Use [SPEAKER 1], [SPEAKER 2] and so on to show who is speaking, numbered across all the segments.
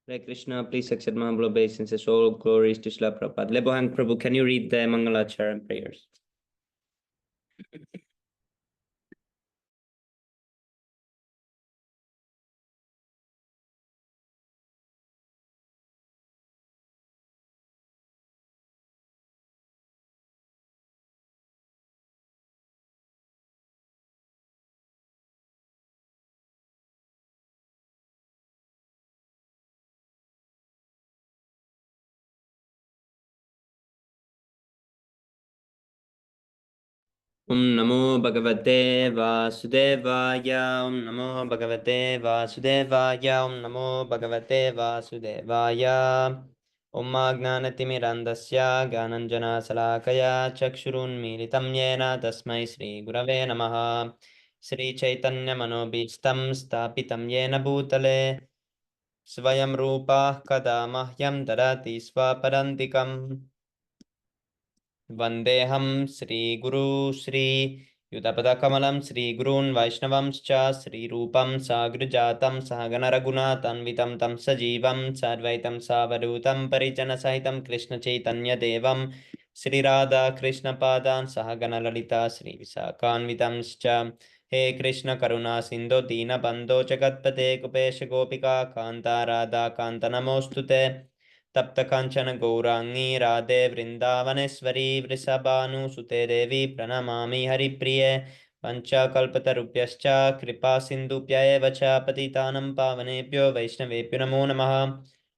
[SPEAKER 1] Hare Krishna, please accept my humble obeisances. All glories to Srila Prabhupada. Lebohang Prabhu, can you read the Mangalachara and prayers? Om Namo Bhagavate Vasudevaya. Om Namo Bhagavate Vasudevaya. Om Namo Bhagavate Vasudevaya. Om Agnanatimirandasya Gananjana Salakaya Chakshurunmilitam Yena Tasmai Sri Gurave Namaha. Sri Chaitanya Manobishtam Stapitam Yena Bhutale Svayam Rupa Kada Mahyam Dadati Swapadantikam. Vandeham Sri Guru Sri Yudapadakamalaam Sri Gurun Vaishnavamscha Sri Rupam Sagrijatam Sahagana Raghunatanvitam Tam Sajivam Sadvaitam Savadutam Parijana Sahitam Krishna Chaitanya Devam Sri Radha Krishna Padan Sahagana Lalita Sri Visakanvitamscha He Krishna Karuna Sindho Dina Bandho Jagatpate Kupesha Gopika Kanta Radha Kanta Namostute तप्त कांचन गौरांगी राधे वृंदावनेश्वरी वृषभानुसुते देवी प्रणमामि हरिप्रिये पंचकल्पतरुभ्यश्च कृपा सिन्धुभ्यैव च पतितानं पावनेभ्यो वैष्णवेभ्यो नमो नमः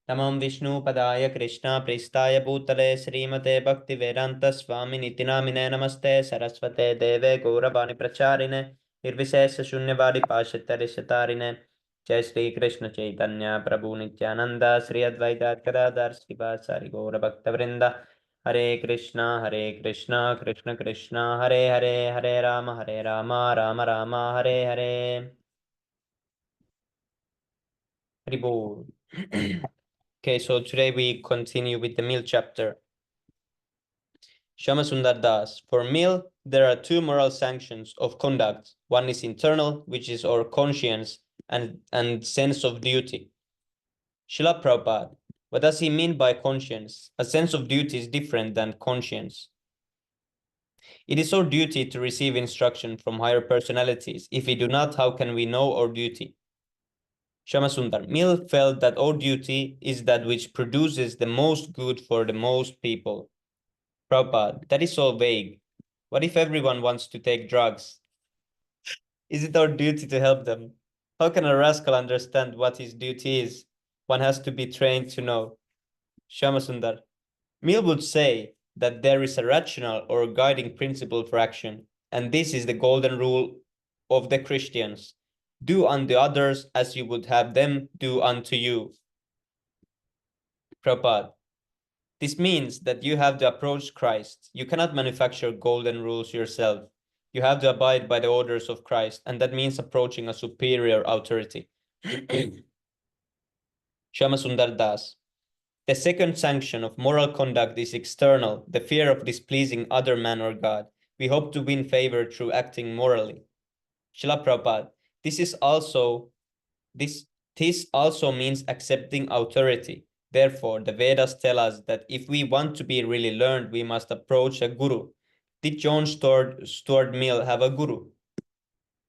[SPEAKER 1] नमो विष्णुपदाय कृष्ण प्रेष्ठाय भूतले श्रीमते भक्तिवेदांत स्वामिनिति नामिने नमस्ते सरस्वते देवे गौरवाणी प्रचारिणे निर्विशेष शून्यवादी पाश्चात्यरिषतारिणे जय श्री कृष्ण चैतन्य प्रभु नित्यानंद श्री अद्वैत गदाधर श्रीवासारि गौर भक्तवृंद हरे Krishna Krishna Krishna Hare Hare Hare Ram Ram Ram Hare Hare Hare Bol. Okay, so today we continue with the Mil chapter. Shama Sundar Das. For Mil, there are two moral sanctions of conduct. One is internal, which is our conscience and sense of duty. Srila Prabhupada. What does he mean by conscience? A sense of duty is different than conscience. It is our duty to receive instruction from higher personalities. If we do not, how can we know our duty? Shamasundar. Mill felt that our duty is that which produces the most good for the most people. Prabhupada, that is so vague. What if everyone wants to take drugs? Is it our duty to help them? How can a rascal understand what his duty is? One has to be trained to know. Shamasundar. Mill would say that there is a rational or guiding principle for action, and this is the golden rule of the Christians. Do unto others as you would have them do unto you. Prabhupada. This means that you have to approach Christ. You cannot manufacture golden rules yourself. You have to abide by the orders of Christ, and that means approaching a superior authority. Shamasundar Das. The second sanction of moral conduct is external, the fear of displeasing other man or God. We hope to win favor through acting morally. Srila Prabhupada, this also means accepting authority. Therefore, the Vedas tell us that if we want to be really learned, we must approach a guru. Did John Stuart Mill have a guru?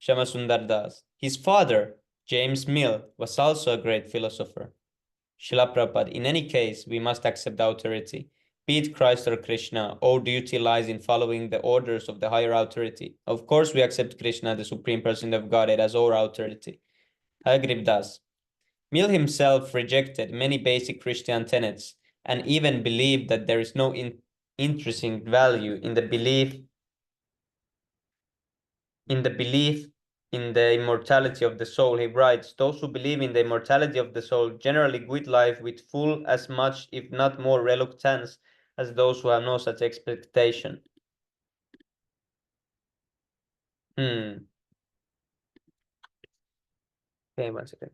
[SPEAKER 1] Shamasundar Das. His father, James Mill, was also a great philosopher. Srila Prabhupada, in any case, we must accept authority. Be it Christ or Krishna, our duty lies in following the orders of the higher authority. Of course, we accept Krishna, the Supreme Person of Godhead, as our authority. Hagriv Das. Mill himself rejected many basic Christian tenets and even believed that there is no intrinsic value in the belief in the immortality of the soul. He writes, those who believe in the immortality of the soul generally quit life with full as much, if not more, reluctance as those who have no such expectation. Okay, one second.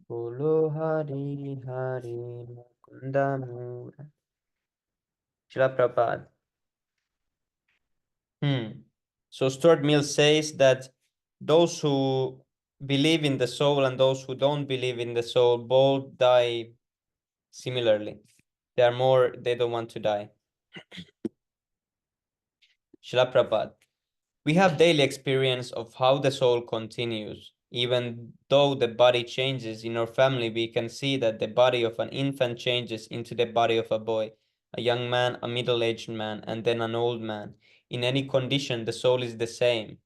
[SPEAKER 1] Bolo Hari Hari Mukunda Mura. Srila Prabhupada. So Stuart Mill says that those who believe in the soul and those who don't believe in the soul both die similarly. They don't want to die. Srila Prabhupada. We have daily experience of how the soul continues. Even though the body changes in our family, we can see that the body of an infant changes into the body of a boy, a young man, a middle-aged man, and then an old man. In any condition, the soul is the same.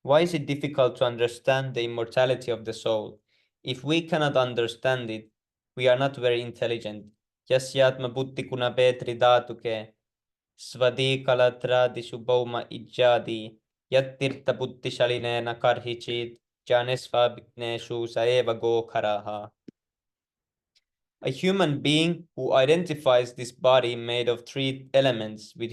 [SPEAKER 1] Why is it difficult to understand the immortality of the soul? If we cannot understand it, we are not very intelligent. Yasyatma buddhi kuna petri dhatuke svadi kalatra disubhauma ijjadi yattirtha buddhishalinena karhichit janesvabhigneshu saeva gokharaha. A human being who identifies this body made of three elements with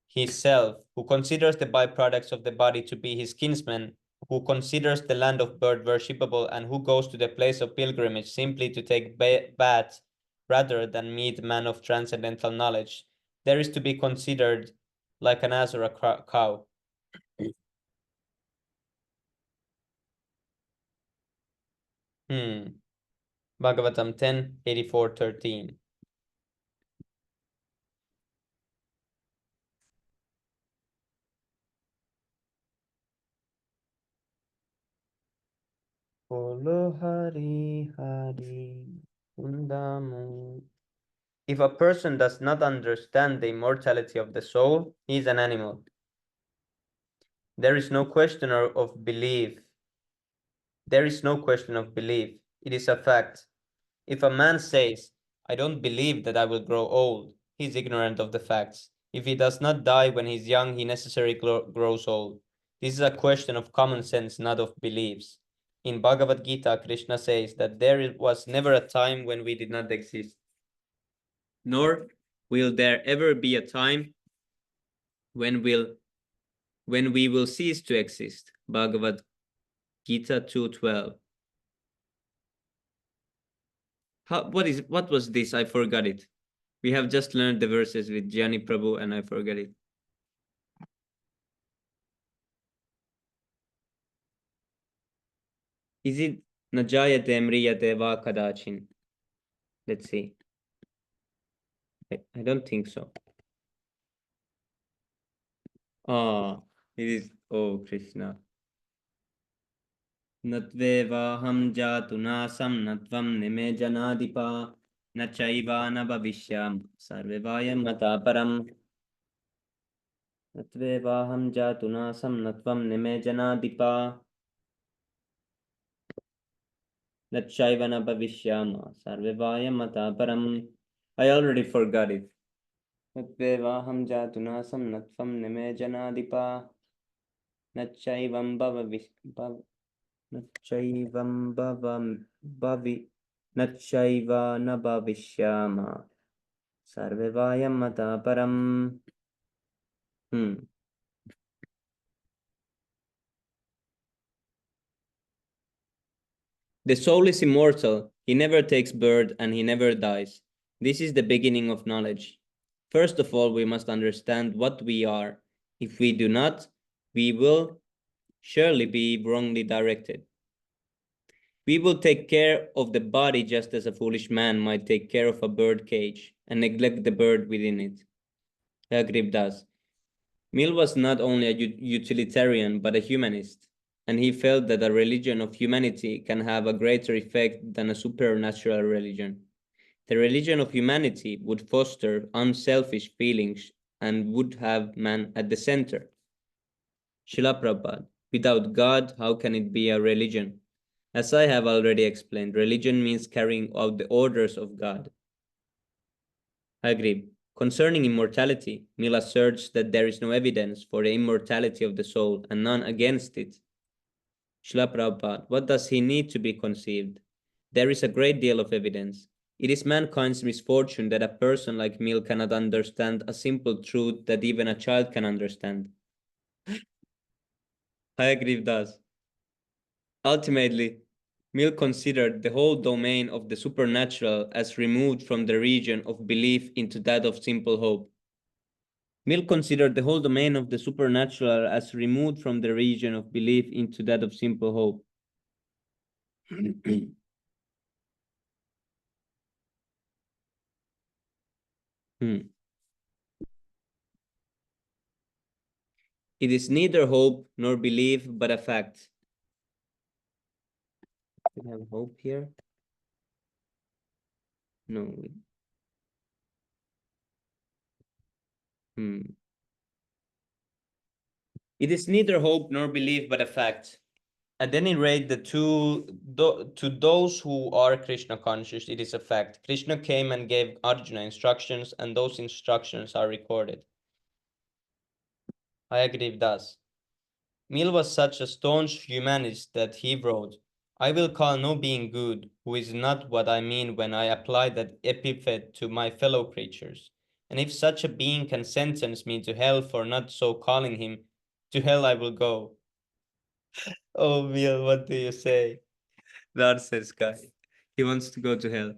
[SPEAKER 1] his self, who considers the byproducts of the body to be his kinsmen, who considers the land of birth worshipable, and who goes to the place of pilgrimage simply to take baths rather than meet man of transcendental knowledge, there is to be considered like an ass or a cow. Bhagavatam 10:84-13. Bolo Hari Hari Kundamu. If a person does not understand the immortality of the soul, he is an animal. There is no question of belief. There is no question of belief. It is a fact. If a man says, I don't believe that I will grow old, he is ignorant of the facts. If he does not die when he is young, he necessarily grows old. This is a question of common sense, not of beliefs. In Bhagavad Gita, Krishna says that there was never a time when we did not exist, nor will there ever be a time when we will cease to exist. Bhagavad Gita 2:12. What was this? I forgot it. We have just learned the verses with Jani Prabhu and I forgot it. Is it Najayate Mriyate Va Kadachin? Let's see. I don't think so. Ah, it is. Oh, Krishna. Natvevaham jatu nasam natvam nime janadipa nachaiva na bhavishyam sarvevayam mataparam. Natvevaham jatu nasam natvam nime janadipa nachaiva na bhavishyam sarvevayam mataparam. I already forgot it. Natvevaham jatu nasam natvam nime janadipa nachaivam nachaivam bhavi nachaiva na bhavishyama sarvevayam mataparam. The soul is immortal. He never takes birth and he never dies. This is the beginning of knowledge. First of all, we must understand what we are. If we do not, we will surely be wrongly directed. We will take care of the body just as a foolish man might take care of a bird cage and neglect the bird within it. Agrib does. Mill was not only a utilitarian but a humanist, and he felt that a religion of humanity can have a greater effect than a supernatural religion. The religion of humanity would foster unselfish feelings and would have man at the center. Srila Prabhupada, without God, how can it be a religion? As I have already explained, religion means carrying out the orders of God. I agree. Concerning immortality, Mill asserts that there is no evidence for the immortality of the soul and none against it. Srila Prabhupada, what does he need to be conceived? There is a great deal of evidence. It is mankind's misfortune that a person like Mill cannot understand a simple truth that even a child can understand. I agree with that. Ultimately, Mill considered the whole domain of the supernatural as removed from the region of belief into that of simple hope. Mill considered the whole domain of the supernatural as removed from the region of belief into that of simple hope. It is neither hope nor belief, but a fact. Do we have hope here? No. It is neither hope nor belief, but a fact. At any rate, to those who are Krishna conscious, it is a fact. Krishna came and gave Arjuna instructions, and those instructions are recorded. I agree with that. Mill was such a staunch humanist that he wrote, I will call no being good, who is not what I mean when I apply that epithet to my fellow creatures. And if such a being can sentence me to hell for not so calling him, to hell I will go. Oh, Mill, what do you say? Nonsense guy. He wants to go to hell.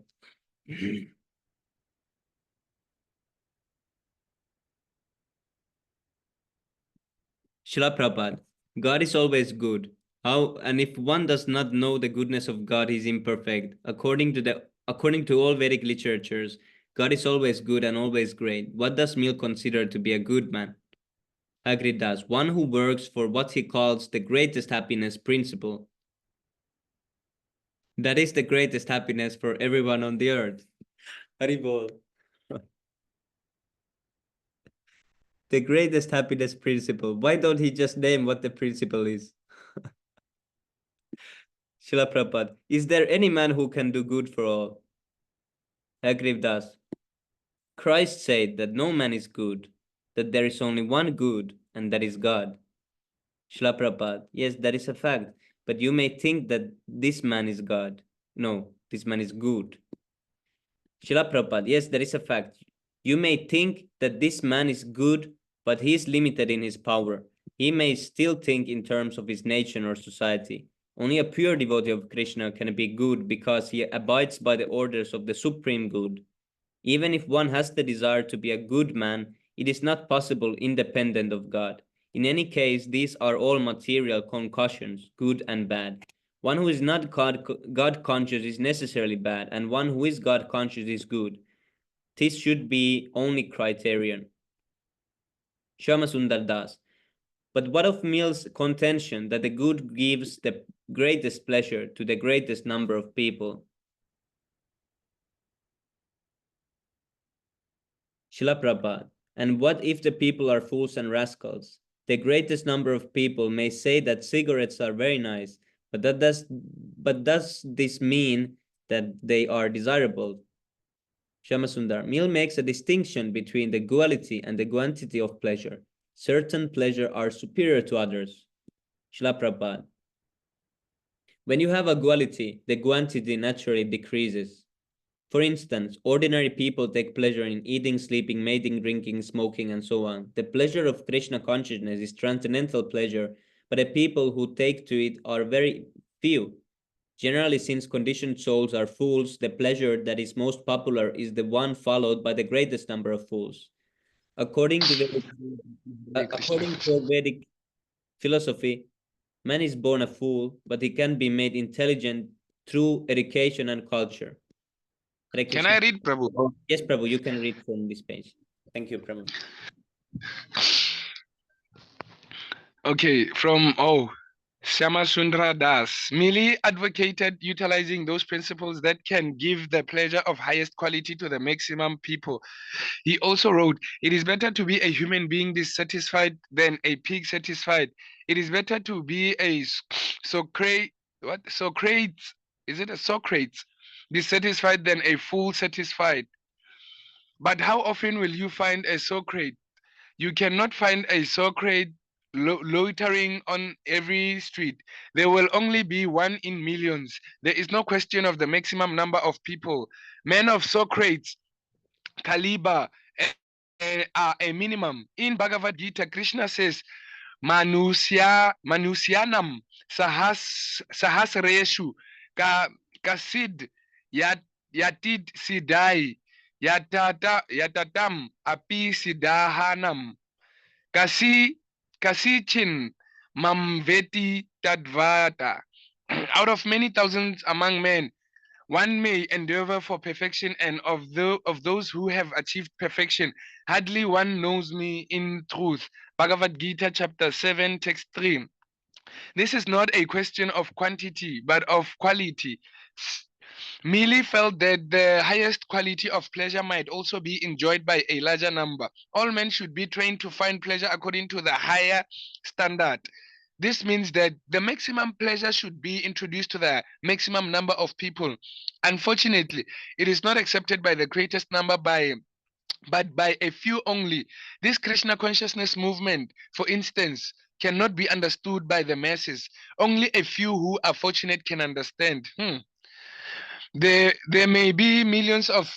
[SPEAKER 1] Srila Prabhupada, God is always good. How and if one does not know the goodness of God, he is imperfect. According to all Vedic literatures, God is always good and always great. What does Mill consider to be a good man? Agreed does. One who works for what he calls the greatest happiness principle. That is the greatest happiness for everyone on the earth. Haribol. The greatest happiness principle. Why don't he just name what the principle is? Srila Prabhupada, is there any man who can do good for all? Agriv Das. Christ said that no man is good, that there is only one good, and that is God. Srila Prabhupada, yes, that is a fact, but you may think that this man is God. No, this man is good. Srila Prabhupada, yes, that is a fact. You may think that this man is good, but he is limited in his power. He may still think in terms of his nation or society. Only a pure devotee of Krishna can be good because he abides by the orders of the supreme good. Even if one has the desire to be a good man, it is not possible independent of God. In any case, these are all material concussions, good and bad. One who is not God conscious is necessarily bad, and one who is God conscious is good. This should be only criterion. Shama Sundar Das. But what of Mill's contention that the good gives the greatest pleasure to the greatest number of people? Srila Prabhupada. And what if the people are fools and rascals? The greatest number of people may say that cigarettes are very nice, but does this mean that they are desirable? Shamasundar. Mill makes a distinction between the quality and the quantity of pleasure. Certain pleasure are superior to others. Srila Prabhupada. When you have a quality, the quantity naturally decreases. For instance, ordinary people take pleasure in eating, sleeping, mating, drinking, smoking, and so on. The pleasure of Krishna consciousness is transcendental pleasure, but the people who take to it are very few. Generally, since conditioned souls are fools, the pleasure that is most popular is the one followed by the greatest number of fools. According to Vedic philosophy, man is born a fool, but he can be made intelligent through education and culture.
[SPEAKER 2] Can I read, Prabhu?
[SPEAKER 1] Yes, Prabhu, you can read from this page. Thank you, Prabhu.
[SPEAKER 2] Okay, from Shama Sundra Das merely advocated utilizing those principles that can give the pleasure of highest quality to the maximum people. He also wrote, it is better to be a human being dissatisfied than a pig satisfied. It is better to be a Socrates, is it a Socrates, dissatisfied than a fool satisfied. But how often will you find a Socrates? You cannot find a Socrates loitering on every street. There will only be one in millions. There is no question of the maximum number of people. Men of Socrates caliber are a minimum. In Bhagavad Gita, Krishna says, Manusyanam sahasreshu kasid yatid sidai yatatam api sidahanam kasichin mamveti tadvata. Out of many thousands among men, one may endeavor for perfection, and of those who have achieved perfection, hardly one knows me in truth. Bhagavad Gita, chapter 7, text 3. This is not a question of quantity, but of quality. Mealy felt that the highest quality of pleasure might also be enjoyed by a larger number. All men should be trained to find pleasure according to the higher standard. This means that the maximum pleasure should be introduced to the maximum number of people. Unfortunately, it is not accepted by the greatest number but by a few only. This Krishna consciousness movement, for instance, cannot be understood by the masses. Only a few who are fortunate can understand. There may be millions of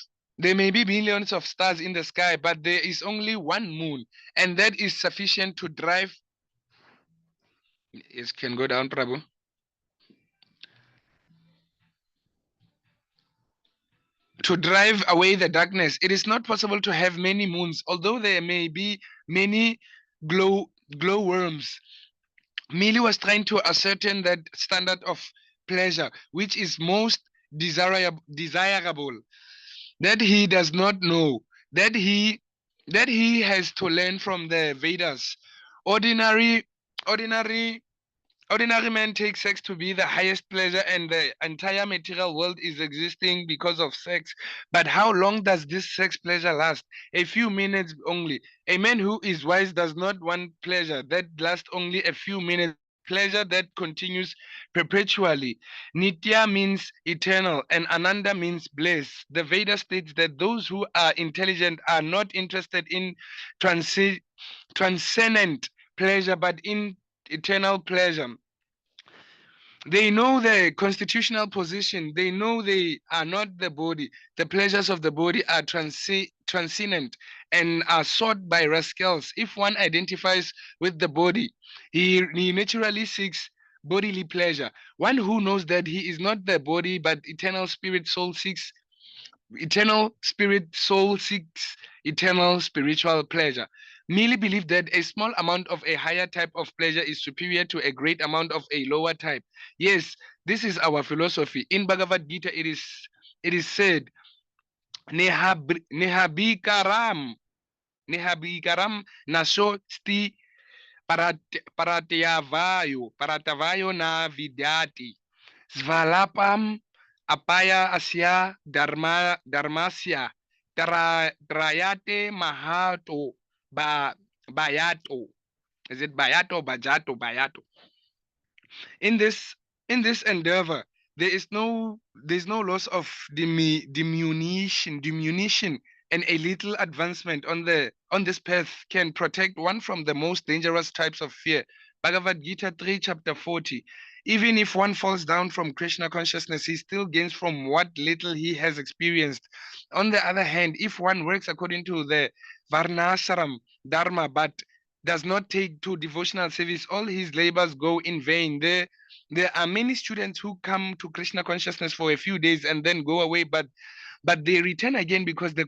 [SPEAKER 2] stars in the sky, but there is only one moon, and that is sufficient to drive. Yes, can go down, Prabhu. To drive away the darkness. It is not possible to have many moons, although there may be many glowworms. Mealy was trying to ascertain that standard of pleasure which is most desirable, that he does not know, that he has to learn from the Vedas. Ordinary men take sex to be the highest pleasure, and the entire material world is existing because of sex. But how long does this sex pleasure last? A few minutes only. A man who is wise does not want pleasure that lasts only a few minutes, but pleasure that continues perpetually. Nitya means eternal, and Ananda means bliss. The Veda states that those who are intelligent are not interested in transcendent pleasure, but in eternal pleasure. They know their constitutional position. They know they are not the body. The pleasures of the body are transcendent and are sought by rascals. If one identifies with the body, he naturally seeks bodily pleasure. One who knows that he is not the body but eternal spirit soul seeks eternal spiritual pleasure. Merely believe that a small amount of a higher type of pleasure is superior to a great amount of a lower type. Yes, this is our philosophy. In Bhagavad Gita, it is said, Nehabikaram naso sti paratavayo na vidyati. Svalapam apaya asya dharmasya trayate mahato bayato. Is it bayato, bajato, bayato? In this endeavor, there's no loss of diminution, and a little advancement on this path can protect one from the most dangerous types of fear. Bhagavad Gita 3, chapter 40. Even if one falls down from Krishna consciousness, he still gains from what little he has experienced. On the other hand, if one works according to the Varnasaram Dharma but does not take to devotional service, all his labors go in vain. There are many students who come to Krishna consciousness for a few days and then go away, but they return again because the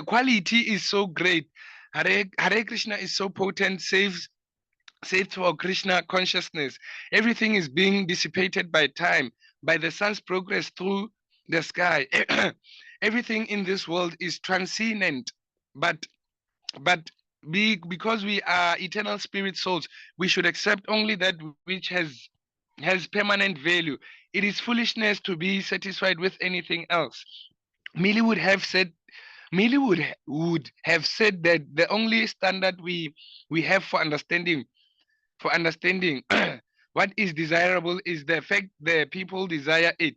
[SPEAKER 2] quality is so great. Hare Krishna is so potent, saves for Krishna consciousness. Everything is being dissipated by time, by the sun's progress through the sky. Everything in this world is transcendent, but because we are eternal spirit souls, we should accept only that which has permanent value. It is foolishness to be satisfied with anything else. Mealy would have said that the only standard we have for understanding what is desirable is the fact that people desire it.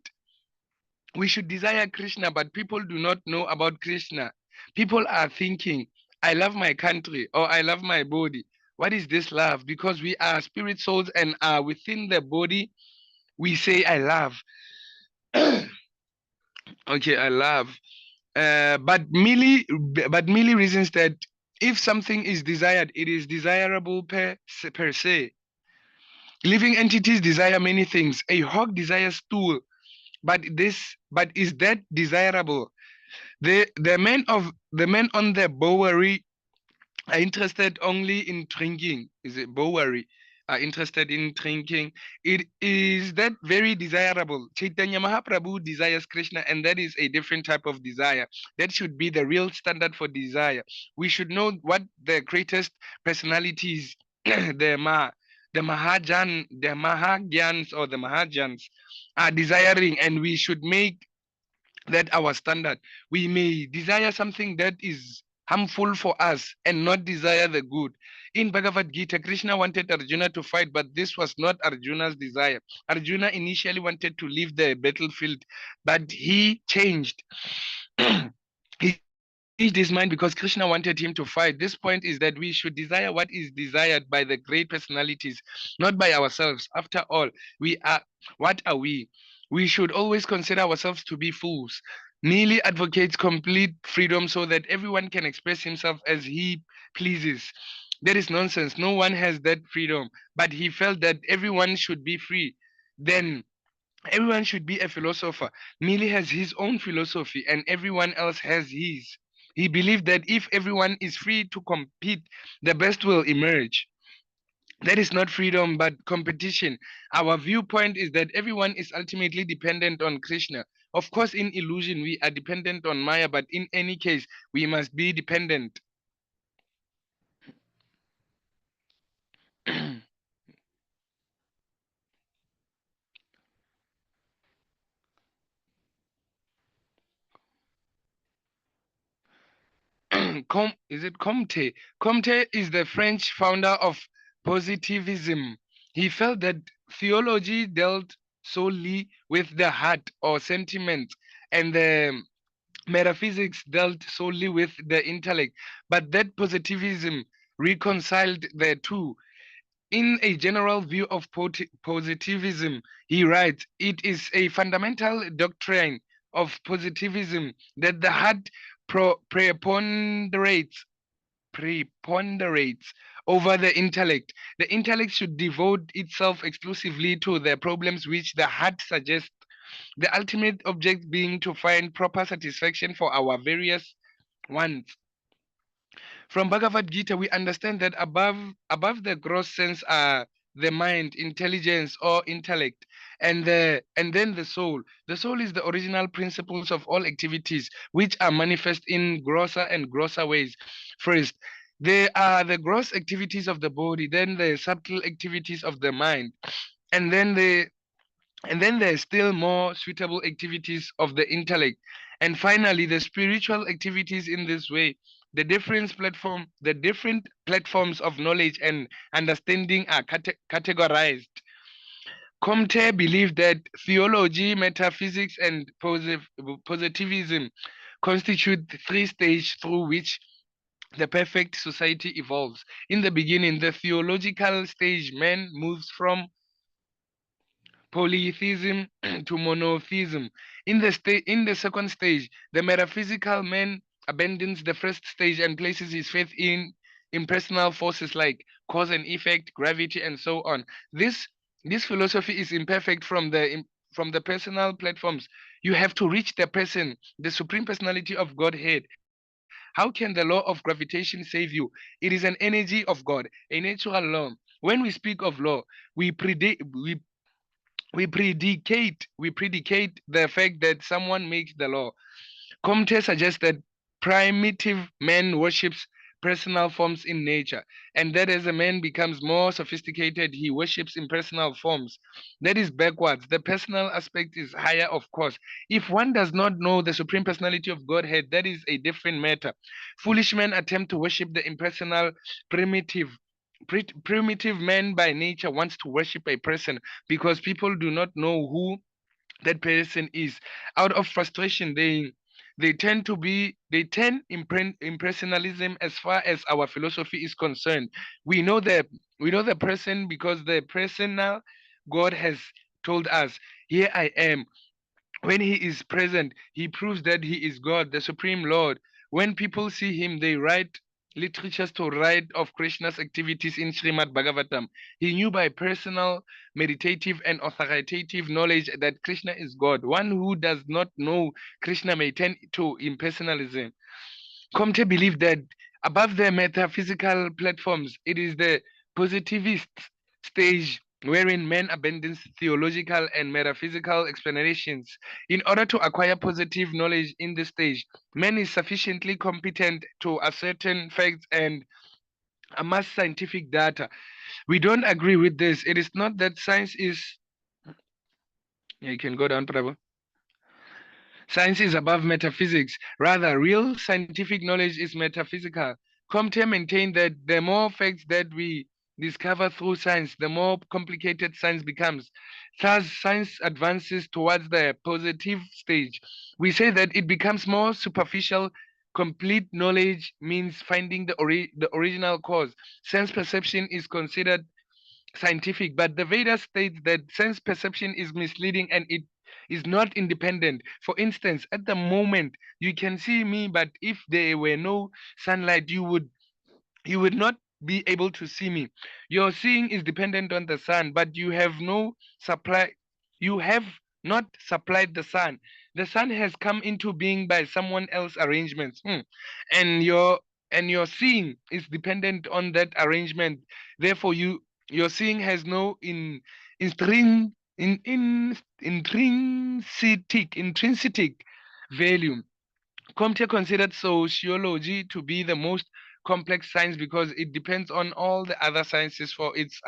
[SPEAKER 2] We should desire Krishna, but people do not know about Krishna. People are thinking, I love my country or I love my body. What is this love? Because we are spirit souls and are within the body, we say, I love. Okay, I love. But merely reasons that if something is desired, it is desirable per se. Living entities desire many things. A hog desires stool, but this But is that desirable? The men on the Bowery are interested only in drinking. Is it Bowery? Are interested in drinking. It is that very desirable. Chaitanya Mahaprabhu desires Krishna, and that is a different type of desire. That should be the real standard for desire. We should know what the greatest personalities, the Mahagyans or the Mahajans are desiring, and we should make that our standard. We may desire something that is harmful for us and not desire the good. In Bhagavad Gita, Krishna wanted Arjuna to fight, but this was not Arjuna's desire. Arjuna initially wanted to leave the battlefield, but he changed. He changed his mind because Krishna wanted him to fight. This point is that we should desire what is desired by the great personalities, not by ourselves. After all, we are what are we? We should always consider ourselves to be fools. Neely advocates complete freedom so that everyone can express himself as he pleases. That is nonsense. No one has that freedom. But he felt that everyone should be free. Then everyone should be a philosopher. Neely has his own philosophy and everyone else has his. He believed that if everyone is free to compete, the best will emerge. That is not freedom but competition. Our viewpoint is that everyone is ultimately dependent on Krishna. Of course, in illusion, we are dependent on Maya, but in any case, we must be dependent. Is it Comte? Comte is the French founder of positivism. He felt that theology dealt solely with the heart or sentiments, and the metaphysics dealt solely with the intellect, but that positivism reconciled the two. In a general view of positivism, he writes, it is a fundamental doctrine of positivism that the heart preponderates over the intellect. The intellect should devote itself exclusively to the problems which the heart suggests, the ultimate object being to find proper satisfaction for our various wants. From Bhagavad Gita, we understand that above the gross sense are the mind, intelligence, or intellect, and then the soul. The soul is the original principles of all activities, which are manifest in grosser and grosser ways. First, there are the gross activities of the body, then the subtle activities of the mind, and then there's still more suitable activities of the intellect. And finally, the spiritual activities in this way. The different platforms of knowledge and understanding are categorized. Comte believed that theology, metaphysics, and positivism constitute the three stages through which the perfect society evolves. In the beginning, the theological stage, man moves from polytheism to monotheism. In the second stage, the metaphysical man abandons the first stage and places his faith in impersonal forces like cause and effect, gravity, and so on. This philosophy is imperfect from the personal platforms. You have to reach the person, the supreme personality of Godhead. How can the law of gravitation save you? It is an energy of God, a natural law. When we speak of law, we predict we predicate the fact that someone makes the law. Comte suggests that primitive man worships personal forms in nature, and that as a man becomes more sophisticated, he worships impersonal forms. That is backwards. The personal aspect is higher, of course. If one does not know the supreme personality of Godhead, that is a different matter. Foolish men attempt to worship the impersonal, primitive. Primitive man by nature wants to worship a person because people do not know who that person is. Out of frustration, they turn impersonalism as far as our philosophy is concerned. We know the person because the personal God has told us, here I am. When he is present, he proves that he is God, the supreme Lord. When people see him, they write literatures to write of Krishna's activities in Srimad Bhagavatam. He knew by personal, meditative, and authoritative knowledge that Krishna is God. One who does not know Krishna may turn to impersonalism. Comte believed that above the metaphysical platforms, it is the positivist stage wherein man abandons theological and metaphysical explanations. In order to acquire positive knowledge in this stage, man is sufficiently competent to ascertain facts and amass scientific data. We don't agree with this. It is not that science is. Yeah, you can go down, Prabhu. Science is above metaphysics. Rather, real scientific knowledge is metaphysical. Comte maintained that the more facts that we discover through science, the more complicated science becomes. Thus, science advances towards the positive stage. We say that it becomes more superficial. Complete knowledge means finding the original cause. Sense perception is considered scientific, but the Vedas states that sense perception is misleading and it is not independent. For instance, at the moment you can see me, but if there were no sunlight, you would not be able to see me. Your seeing is dependent on the sun, but you have no supply. You have not supplied the sun. The sun has come into being by someone else's arrangements. And your seeing is dependent on that arrangement. Therefore, your seeing has no intrinsic value. Comte considered sociology to be the most complex science because it depends on all the other sciences for its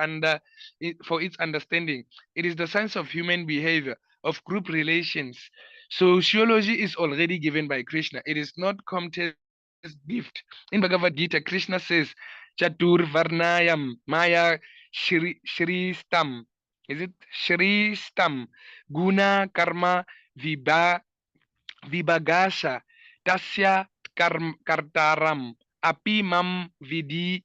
[SPEAKER 2] understanding. It is the science of human behavior, of group relations. Sociology is already given by Krishna. It is not Comte's gift. In Bhagavad Gita, Krishna says, Chatur Varnayam Maya Shristam. Is it Shristam? Guna Karma Vibha Vibhagasha tasya kartaram api mam vidi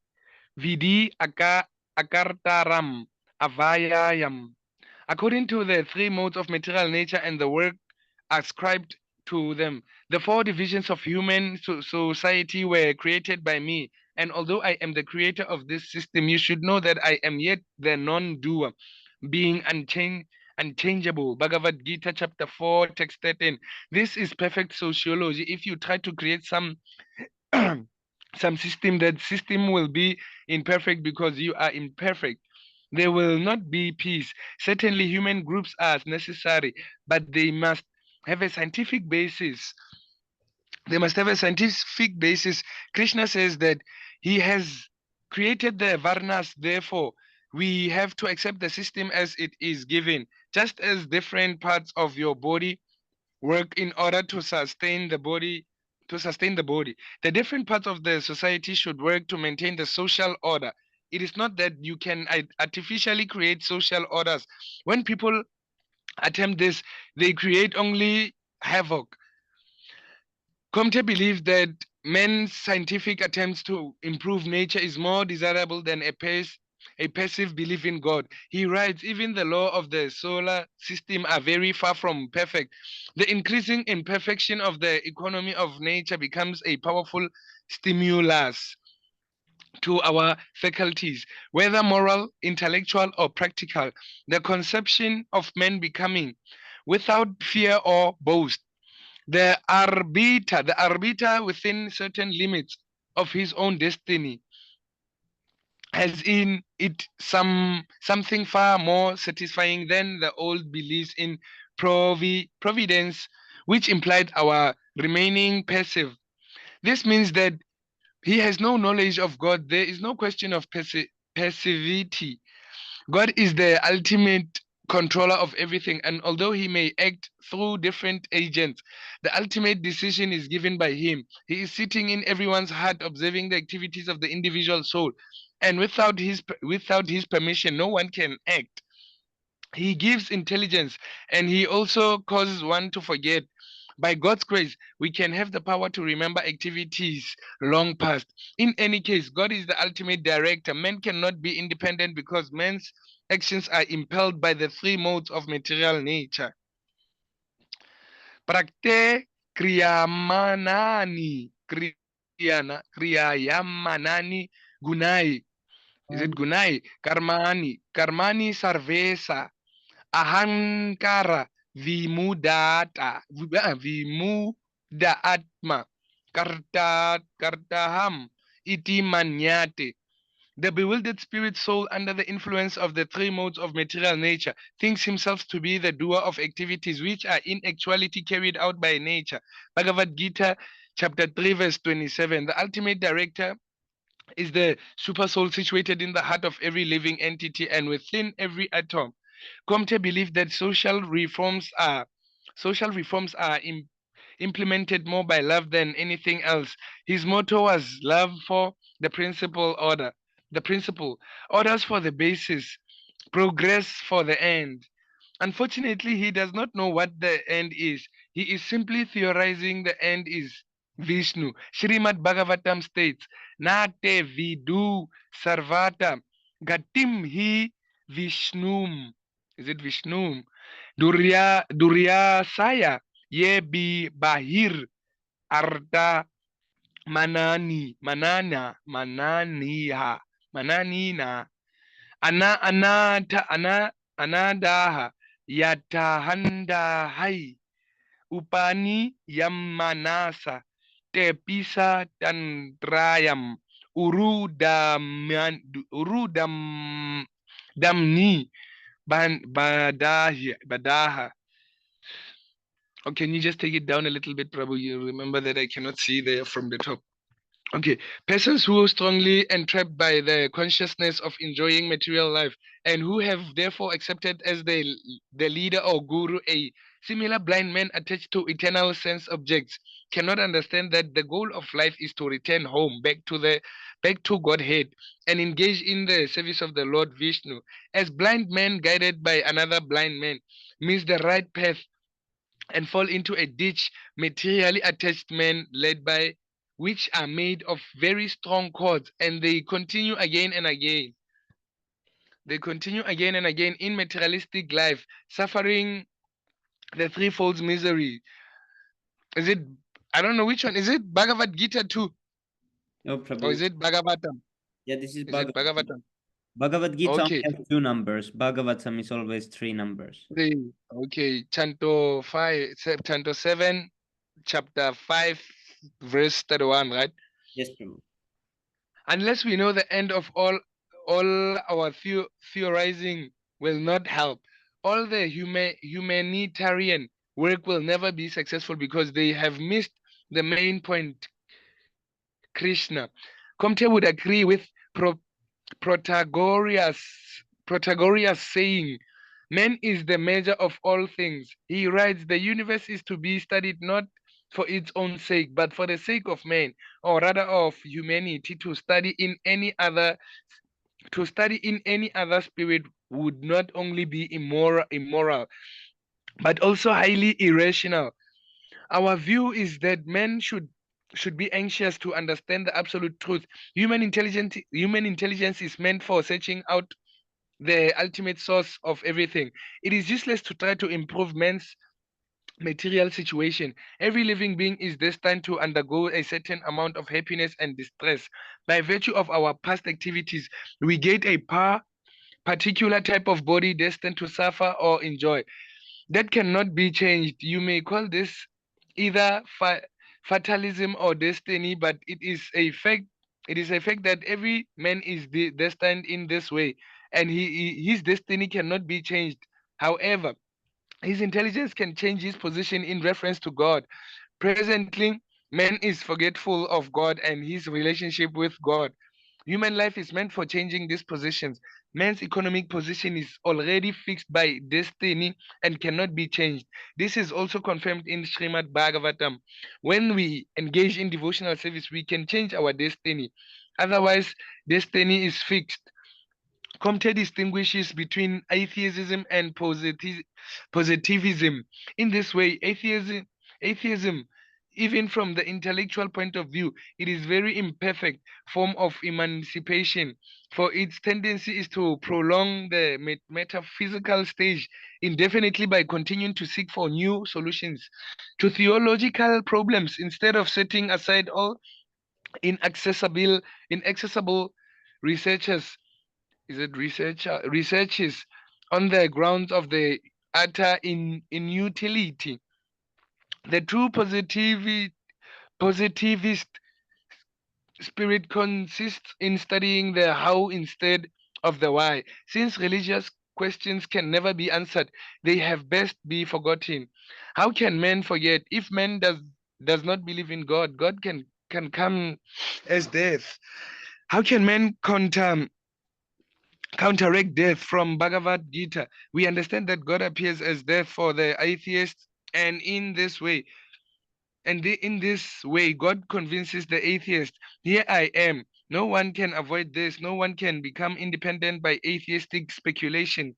[SPEAKER 2] akartaram avayayam. According to the three modes of material nature and the work ascribed to them, the four divisions of human society were created by me. And although I am the creator of this system, you should know that I am yet the non-doer, being unchangeable. Bhagavad Gita chapter 4, text 13. This is perfect sociology. If you try to create some some system, that system will be imperfect because you are imperfect. There will not be peace. Certainly human groups are necessary, but they must have a scientific basis. They must have a scientific basis. Krishna says that he has created the varnas, therefore we have to accept the system as it is given. Just as different parts of your body work in order to sustain the body, the different parts of the society should work to maintain the social order. It is not that you can artificially create social orders. When people attempt this, they create only havoc. Comte believes that men's scientific attempts to improve nature is more desirable than a passive belief in God. He writes, even the law of the solar system are very far from perfect. The increasing imperfection of the economy of nature becomes a powerful stimulus to our faculties, whether moral, intellectual, or practical. The conception of men becoming without fear or boast, the arbiter within certain limits of his own destiny, has in it something far more satisfying than the old beliefs in providence, which implied our remaining passive. This means that he has no knowledge of God. There is no question of passivity. God is the ultimate controller of everything, and although he may act through different agents, the ultimate decision is given by him. He is sitting in everyone's heart, observing the activities of the individual soul, and without his permission, no one can act. He gives intelligence, and he also causes one to forget. By God's grace, we can have the power to remember activities long past. In any case, God is the ultimate director. Man cannot be independent because man's actions are impelled by the three modes of material nature. Prakte kriyamanani. Kriyayamanani Gunai. Is it Gunai? Karmani Sarvesa. Ahankara Vimudaatma Kartaham Iti Manyate. The bewildered spirit soul, under the influence of the three modes of material nature, thinks himself to be the doer of activities which are in actuality carried out by nature. Bhagavad Gita, chapter 3, verse 27. The ultimate director is the super soul situated in the heart of every living entity and within every atom. Comte believed that social reforms are implemented more by love than anything else. His motto was love for the principal order, the principle, orders for the basis, progress for the end. Unfortunately, he does not know what the end is. He is simply theorizing the end is Vishnu. Srimad Bhagavatam states, Nate vidu sarvata gatim hi Vishnum. Is it Vishnum? Durya saya ye bi bahir arda mananina anadaha yatahandahai upani yammanasa tepisa tantrayam urudam damni badaha. Oh, can you just take it down a little bit, Prabhu? You remember that I cannot see there from the top. Okay, persons who are strongly entrapped by the consciousness of enjoying material life and who have therefore accepted as the leader or guru a similar blind man attached to eternal sense objects cannot understand that the goal of life is to return home back to Godhead and engage in the service of the Lord Vishnu. As blind men guided by another blind man miss the right path and fall into a ditch, materially attached men led by which are made of very strong cords, and they continue again and again. They continue again and again in materialistic life, suffering the threefold misery. Is it, I don't know which one, is it Bhagavad Gita too?
[SPEAKER 1] No,
[SPEAKER 2] Or is
[SPEAKER 1] Prabhu.
[SPEAKER 2] it Bhagavatam?
[SPEAKER 1] Yeah, this is
[SPEAKER 2] Is it
[SPEAKER 1] Bhagavad Gita.
[SPEAKER 2] Bhagavatam?
[SPEAKER 1] Bhagavad Gita only
[SPEAKER 2] Okay.
[SPEAKER 1] has two numbers. Bhagavatam is always three numbers.
[SPEAKER 2] Okay. Chanto 7, chapter 5, verse 31, right?
[SPEAKER 1] Yes, Prabhu.
[SPEAKER 2] Unless we know the end of all our theorizing will not help. All the humanitarian work will never be successful because they have missed the main point. Krishna. Comte would agree with Protagoras saying, man is the measure of all things. He writes, the universe is to be studied not for its own sake, but for the sake of man, or rather of humanity. To study in any other spirit would not only be immoral, but also highly irrational. Our view is that men should be anxious to understand the absolute truth. Human intelligence is meant for searching out the ultimate source of everything. It is useless to try to improve man's material situation. Every living being is destined to undergo a certain amount of happiness and distress. By virtue of our past activities, we get a particular type of body destined to suffer or enjoy. That cannot be changed. You may call this either fatalism or destiny, but it is a fact. It is a fact that every man is destined in this way, and his destiny cannot be changed. However, his intelligence can change his position in reference to God. Presently, man is forgetful of God and his relationship with God. Human life is meant for changing these positions. Man's economic position is already fixed by destiny and cannot be changed. This is also confirmed in Srimad Bhagavatam. When we engage in devotional service, we can change our destiny. Otherwise, destiny is fixed. Comte distinguishes between atheism and positivism. In this way, atheism, even from the intellectual point of view, it is very imperfect form of emancipation, for its tendency is to prolong the metaphysical stage indefinitely by continuing to seek for new solutions to theological problems instead of setting aside all inaccessible researchers, researches on the grounds of the utter inutility. The true positivist spirit consists in studying the how instead of the why. Since religious questions can never be answered, they have best be forgotten. How can man forget? If man does not believe in God, God can come as death. How can man counteract death? From Bhagavad Gita, we understand that God appears as death for the atheist, and in this way, God convinces the atheist, here I am. No one can avoid this. No one can become independent by atheistic speculation.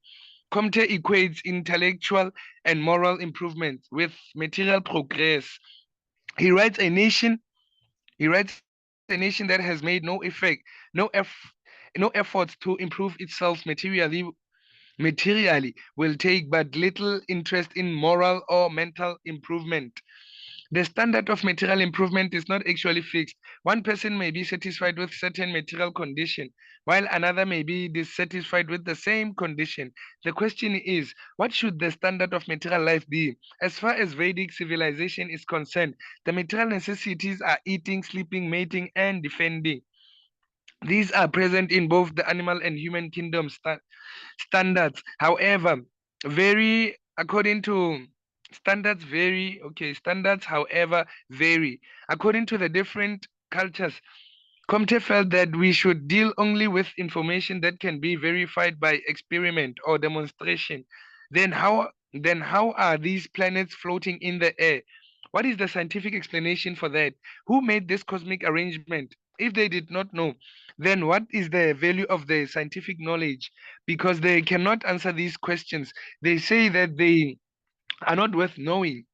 [SPEAKER 2] Comte equates intellectual and moral improvement with material progress. He writes a nation. He writes a nation that has made no effect, no eff, no efforts to improve itself materially will take but little interest in moral or mental improvement. The standard of material improvement is not actually fixed. One person may be satisfied with certain material condition, while another may be dissatisfied with the same condition. The question is, what should the standard of material life be? As far as Vedic civilization is concerned, the material necessities are eating, sleeping, mating, and defending. These are present in both the animal and human kingdom standards. However, vary according to standards, however, vary according to the different cultures. Comte felt that we should deal only with information that can be verified by experiment or demonstration. Then how are these planets floating in the air? What is the scientific explanation for that? Who made this cosmic arrangement? If they did not know, then what is the value of the scientific knowledge? Because they cannot answer these questions. They say that they are not worth knowing.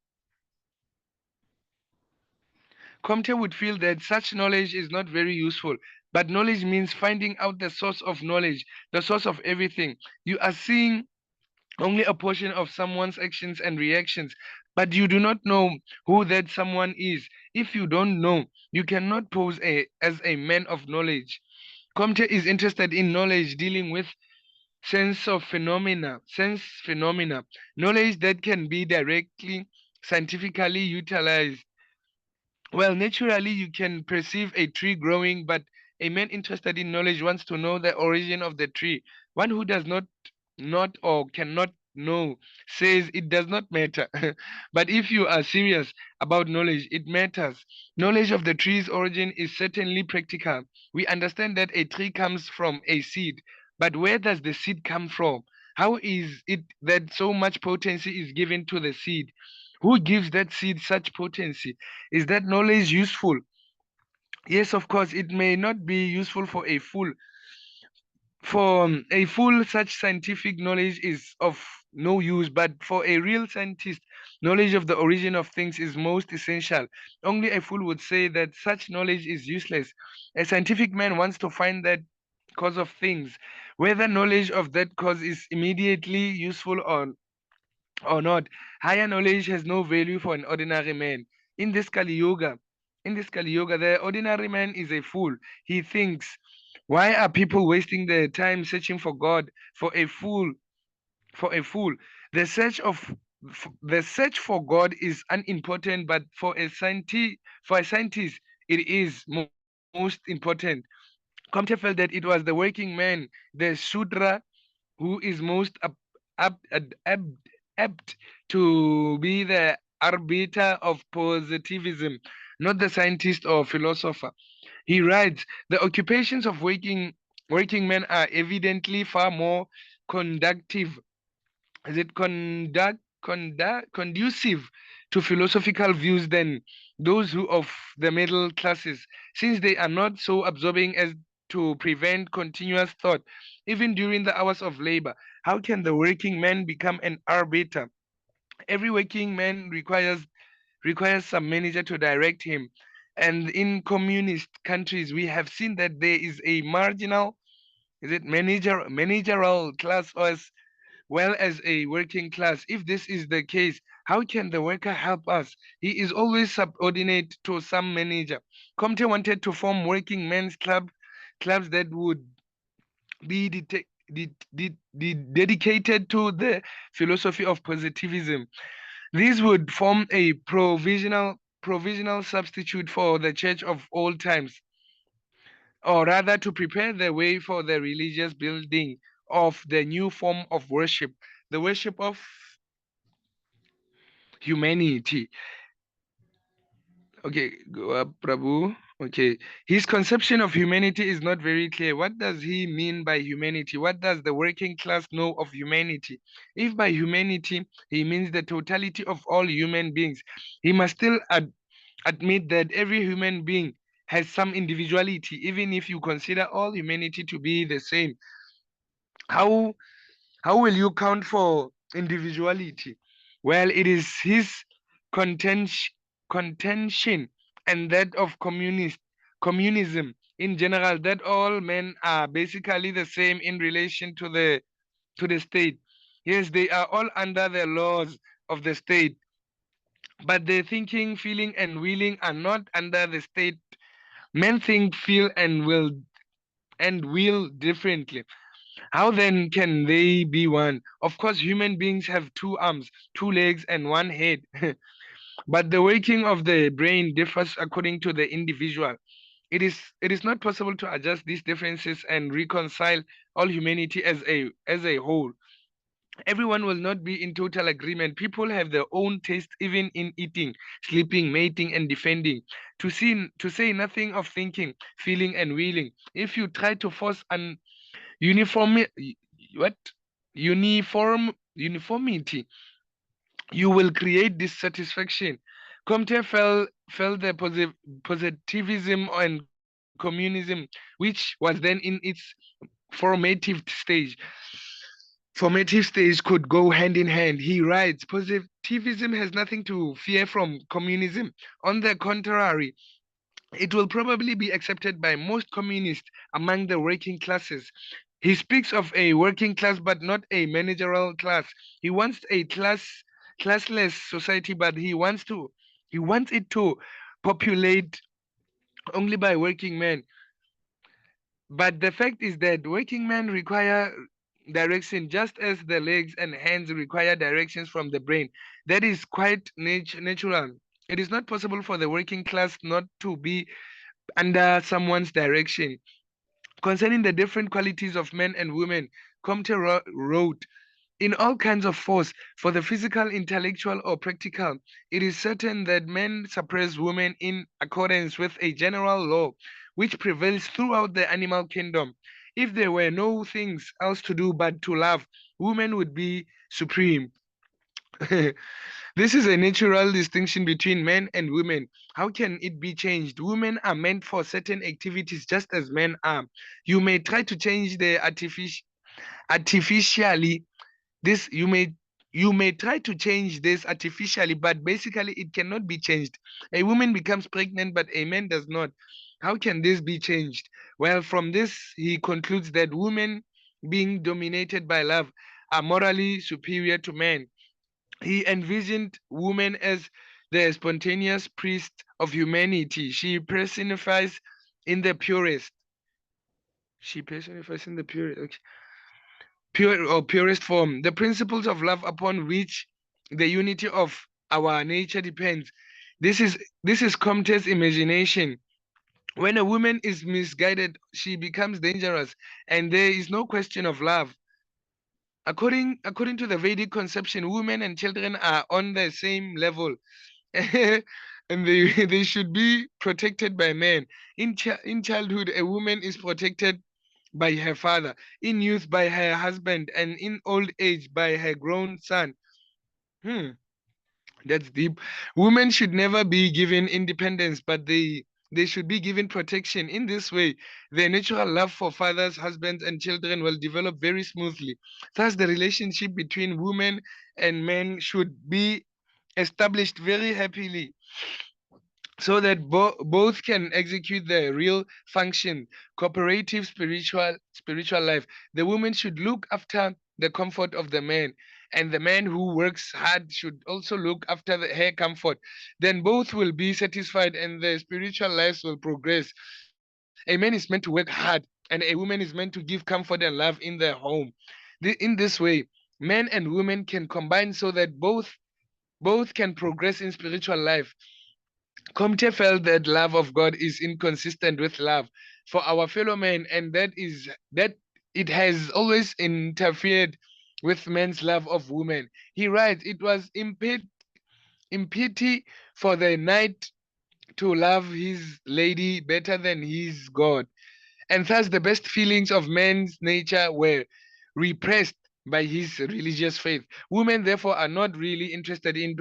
[SPEAKER 2] Comte would feel that such knowledge is not very useful, but knowledge means finding out the source of knowledge, the source of everything. You are seeing only a portion of someone's actions and reactions, but you do not know who that someone is. If you don't know, you cannot pose as a man of knowledge. Comte is interested in knowledge dealing with sense phenomena, knowledge that can be directly scientifically utilized. Well, naturally, you can perceive a tree growing, but a man interested in knowledge wants to know the origin of the tree. One who does not or cannot know says it does not matter. But if you are serious about knowledge, it matters. Knowledge of the tree's origin is certainly practical. We understand that a tree comes from a seed, but where does the seed come from? How is it that so much potency is given to the seed? Who gives that seed such potency? Is that knowledge useful? Yes, of course, it may not be useful for a fool. For a fool, such scientific knowledge is of no use, but for a real scientist, knowledge of the origin of things is most essential. Only a fool would say that such knowledge is useless. A scientific man wants to find that cause of things. Whether knowledge of that cause is immediately useful or not, higher knowledge has no value for an ordinary man. In this Kali Yuga, the ordinary man is a fool. He thinks, why are people wasting their time searching for God? For a fool, for a fool, the the search for God is unimportant, but for a scientist, it is most important. Comte felt that it was the working man, the Shudra, who is most ab, ad- ab, apt to be the arbiter of positivism, not the scientist or philosopher. He writes, the occupations of working men are evidently far more conductive. Is it conducive to philosophical views than those who of the middle classes, since they are not so absorbing as to prevent continuous thought, even during the hours of labor? How can the working man become an arbiter? Every working man requires some manager to direct him. And in communist countries, we have seen that there is a marginal, is it managerial class, or well as a working class. If this is the case, how can the worker help us? He is always subordinate to some manager. Comte wanted to form working men's clubs that would be dedicated to the philosophy of positivism. These would form a provisional substitute for the church of old times, or rather to prepare the way for the religious building of the new form of worship, the worship of humanity. Okay, go up, Prabhu. Okay, his conception of humanity is not very clear. What does he mean by humanity? What does the working class know of humanity? If by humanity he means the totality of all human beings, he must still admit that every human being has some individuality, even if you consider all humanity to be the same. How how will you count for individuality? Well, it is his contention and that of communism in general that all men are basically the same in relation to the state. Yes, they are all under the laws of the state, but their thinking, feeling, and willing are not under the state. Men think, feel, and will differently. How then can they be one? Of course, human beings have two arms, two legs, and one head. But the working of the brain differs according to the individual. It is not possible to adjust these differences and reconcile all humanity as a whole. Everyone will not be in total agreement. People have their own taste even in eating, sleeping, mating, and defending. To say nothing of thinking, feeling, and willing. If you try to force an uniform what uniformity, you will create dissatisfaction. Comte felt the positivism and communism, which was then in its formative stage could go hand in hand. He writes, positivism has nothing to fear from communism. On the contrary, it will probably be accepted by most communists among the working classes. He speaks of a working class but not a managerial class. He wants a classless society, but he wants it to populate only by working men. But the fact is that working men require direction just as the legs and hands require directions from the brain. That is quite natural. It is not possible for the working class not to be under someone's direction. Concerning the different qualities of men and women, Comte wrote, in all kinds of force, for the physical, intellectual, or practical, it is certain that men suppress women in accordance with a general law which prevails throughout the animal kingdom. If there were no things else to do but to love, women would be supreme. This is a natural distinction between men and women. How can it be changed? Women are meant for certain activities just as men are. You may try to change the artificially. This you may try to change this artificially, but basically it cannot be changed. A woman becomes pregnant, but a man does not. How can this be changed? Well, from this he concludes that women, being dominated by love, are morally superior to men. He envisioned woman as the spontaneous priest of humanity. She personifies in the purest. She personifies in the purest, okay, pure or purest form. The principles of love upon which the unity of our nature depends. This is Comte's imagination. When a woman is misguided, she becomes dangerous, and there is no question of love. According to the Vedic conception, women and children are on the same level, and they should be protected by men. In childhood, a woman is protected by her father, in youth by her husband, and in old age by her grown son. Hmm, that's deep. Women should never be given independence, but they should be given protection. In this way, their natural love for fathers, husbands, and children will develop very smoothly. Thus, the relationship between women and men should be established very happily so that both can execute their real function, cooperative spiritual life. The woman should look after the comfort of the man, and the man who works hard should also look after her comfort, then both will be satisfied and their spiritual lives will progress. A man is meant to work hard, and a woman is meant to give comfort and love in their home. In this way, men and women can combine so that both can progress in spiritual life. Comte felt that love of God is inconsistent with love for our fellow men, and that it has always interfered with men's love of women. He writes, it was impity for the knight to love his lady better than his God, and thus the best feelings of man's nature were repressed by his religious faith. Women, therefore, are not really interested in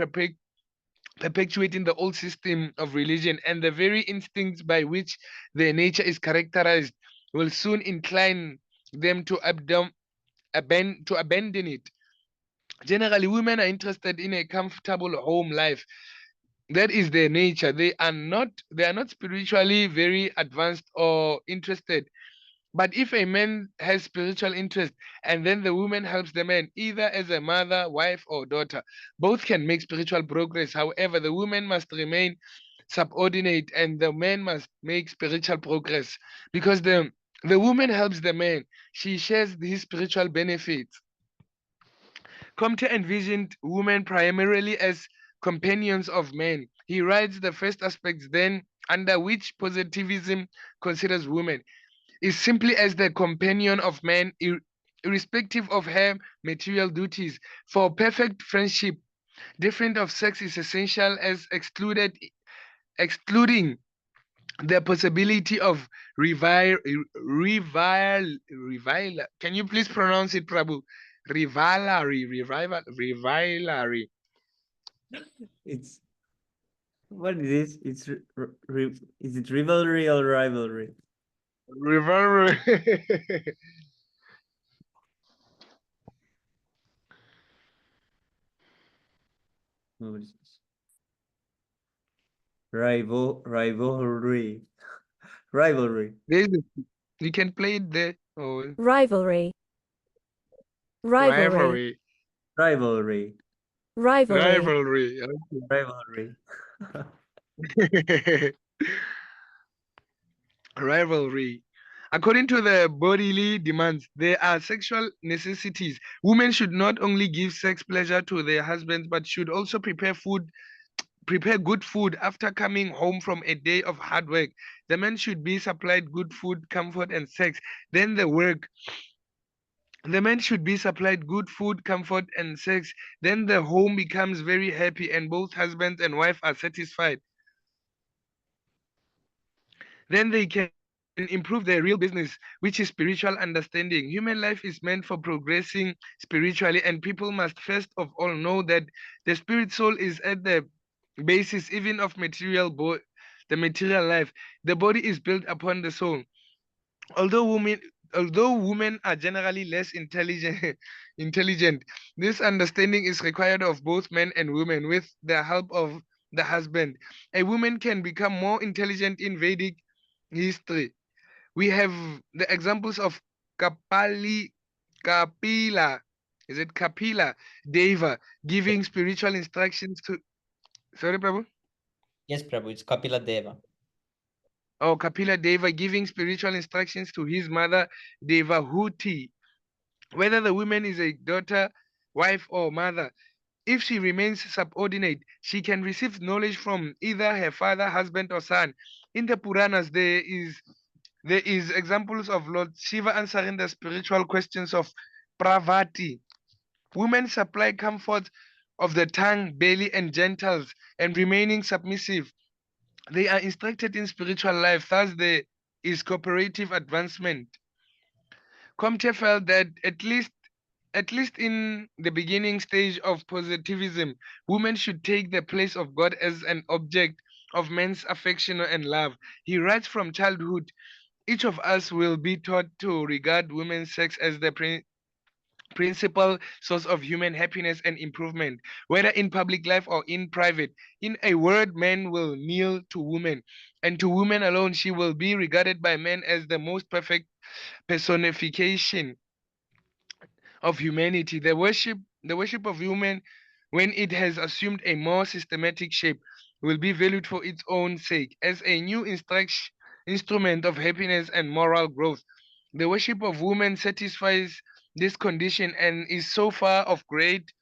[SPEAKER 2] perpetuating the old system of religion, and the very instincts by which their nature is characterized will soon incline them to abandon it. Generally, women are interested in a comfortable home life. That is their nature. They are not spiritually very advanced or interested. But if a man has spiritual interest and then the woman helps the man, either as a mother, wife, or daughter, both can make spiritual progress. However, the woman must remain subordinate and the man must make spiritual progress because the woman helps the man. She shares his spiritual benefits. Comte envisioned women primarily as companions of men. He writes the first aspects then under which positivism considers women is simply as the companion of man, irrespective of her material duties. For perfect friendship, different of sex is essential as excluding the possibility of revile. Can you please pronounce it, Prabhu? Rivalry.
[SPEAKER 1] It's what is this? It's is it rivalry or rivalry?
[SPEAKER 2] Rivalry.
[SPEAKER 1] What is this? Rivalry. Rivalry.
[SPEAKER 2] You can play it there. Oh,
[SPEAKER 3] Rivalry. Rivalry.
[SPEAKER 2] rivalry.
[SPEAKER 1] Rivalry.
[SPEAKER 3] Rivalry.
[SPEAKER 2] Rivalry.
[SPEAKER 1] Rivalry.
[SPEAKER 2] Rivalry. According to the bodily demands, there are sexual necessities. Women should not only give sex pleasure to their husbands, but should also prepare good food after coming home from a day of hard work. The men should be supplied good food, comfort, and sex. Then the men should be supplied good food, comfort, and sex. Then the home becomes very happy, and both husband and wife are satisfied. Then they can improve their real business, which is spiritual understanding. Human life is meant for progressing spiritually, and people must first of all know that the spirit soul is at the basis even of the material life. The body is built upon the soul. Although women are generally less intelligent, this understanding is required of both men and women with the help of the husband. A woman can become more intelligent in Vedic history. We have the examples of Kapila, is it Kapila Deva giving spiritual instructions to. Sorry, Prabhu.
[SPEAKER 1] Yes, Prabhu, it's Kapila Deva.
[SPEAKER 2] Oh, Kapila Deva giving spiritual instructions to his mother Devahuti. Whether the woman is a daughter, wife, or mother, if she remains subordinate, she can receive knowledge from either her father, husband, or son. In the Puranas, there is examples of Lord Shiva answering the spiritual questions of Pravati. Women supply comfort of the tongue, belly, and genitals, and remaining submissive. They are instructed in spiritual life, thus there is cooperative advancement. Comte felt that at least in the beginning stage of positivism, women should take the place of God as an object of men's affection and love. He writes from childhood, each of us will be taught to regard women's sex as the principal source of human happiness and improvement, whether in public life or in private. In a word, men will kneel to women, and to women alone she will be regarded by men as the most perfect personification of humanity. The worship of human, when it has assumed a more systematic shape, will be valued for its own sake as a new instrument of happiness and moral growth. The worship of women satisfies this condition and is so far of great